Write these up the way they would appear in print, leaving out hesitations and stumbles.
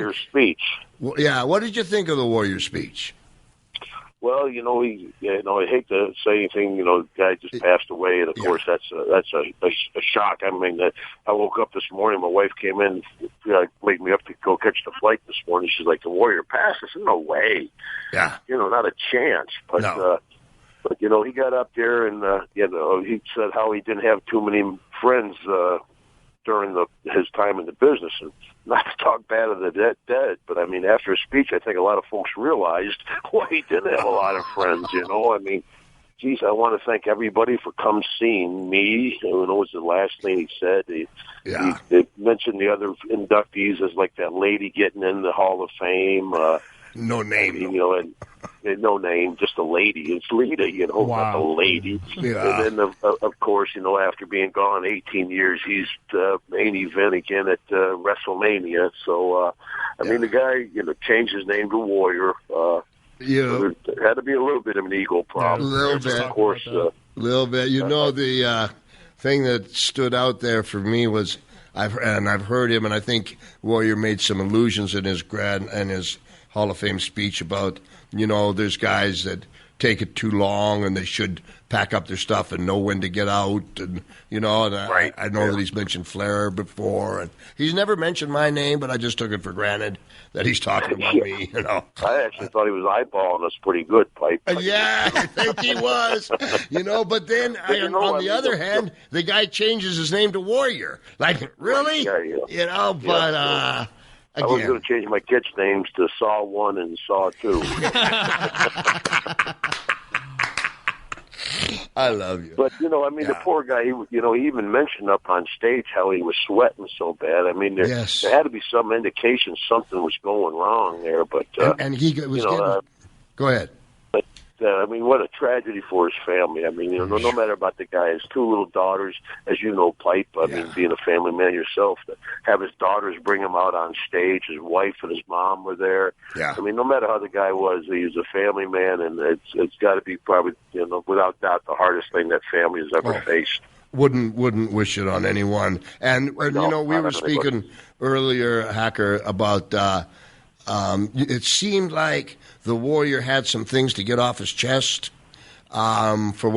Warrior's speech. Yeah, what did you think of the Warrior speech? Well, I hate to say anything. The guy just passed away, and of course that's a shock. I mean, I woke up this morning. My wife came in, wake me up to go catch the flight this morning. She's like, "The Warrior passed." I said, "No way." Yeah. Not a chance. But no. But he got up there and he said how he didn't have too many friends during his time in the business, and not to talk bad of the dead, but I mean, after his speech, I think a lot of folks realized why he didn't have a lot of friends. I mean, geez, I want to thank everybody for come seeing me. Who knows the last thing he said? He mentioned the other inductees as like that lady getting in the Hall of Fame. No name. And no name, just a lady. It's Lita, not the lady. Yeah. And then, of course, after being gone 18 years, he's main event again at WrestleMania. So, I mean, the guy, changed his name to Warrior. So there had to be a little bit of an ego problem. A little bit. Of course. A little bit. The thing that stood out there for me was, I've heard him, and I think Warrior made some allusions in his Hall of Fame speech about, there's guys that take it too long and they should pack up their stuff and know when to get out. And, right. I know that he's mentioned Flair before. And he's never mentioned my name, but I just took it for granted that he's talking about me, I actually thought he was eyeballing us pretty good, Pipe. Yeah, I think he was. But then on the other hand, the guy changes his name to Warrior. Like, really? Yeah. But... I was going to change my kids' names to Saw 1 and Saw 2. I love you. But, the poor guy, he even mentioned up on stage how he was sweating so bad. I mean, there had to be some indication something was going wrong there. But and he was go ahead. But, what a tragedy for his family. I mean, no matter about the guy, his two little daughters, as you know, Pipe, I mean, being a family man yourself, to have his daughters bring him out on stage, his wife and his mom were there. Yeah. I mean, no matter how the guy was, he was a family man, and it's got to be probably, without doubt, the hardest thing that family has ever faced. Wouldn't wish it on anyone. And we were speaking earlier, Hacker, about it seemed like the Warrior had some things to get off his chest for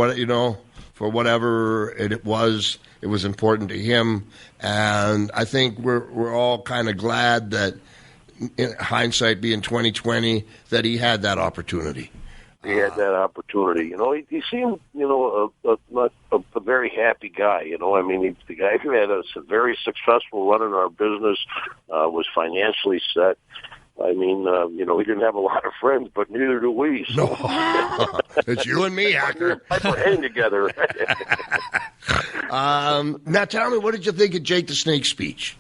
whatever it was important to him. And I think we're all kind of glad that, in hindsight being 2020, that he had that opportunity. He had that opportunity. He seemed, a very happy guy. I mean, he's the guy who had a very successful run in our business, was financially set. I mean, he didn't have a lot of friends, but neither do we. So. No. It's you and me, Hacker. We're hanging together. Now, tell me, what did you think of Jake the Snake's speech?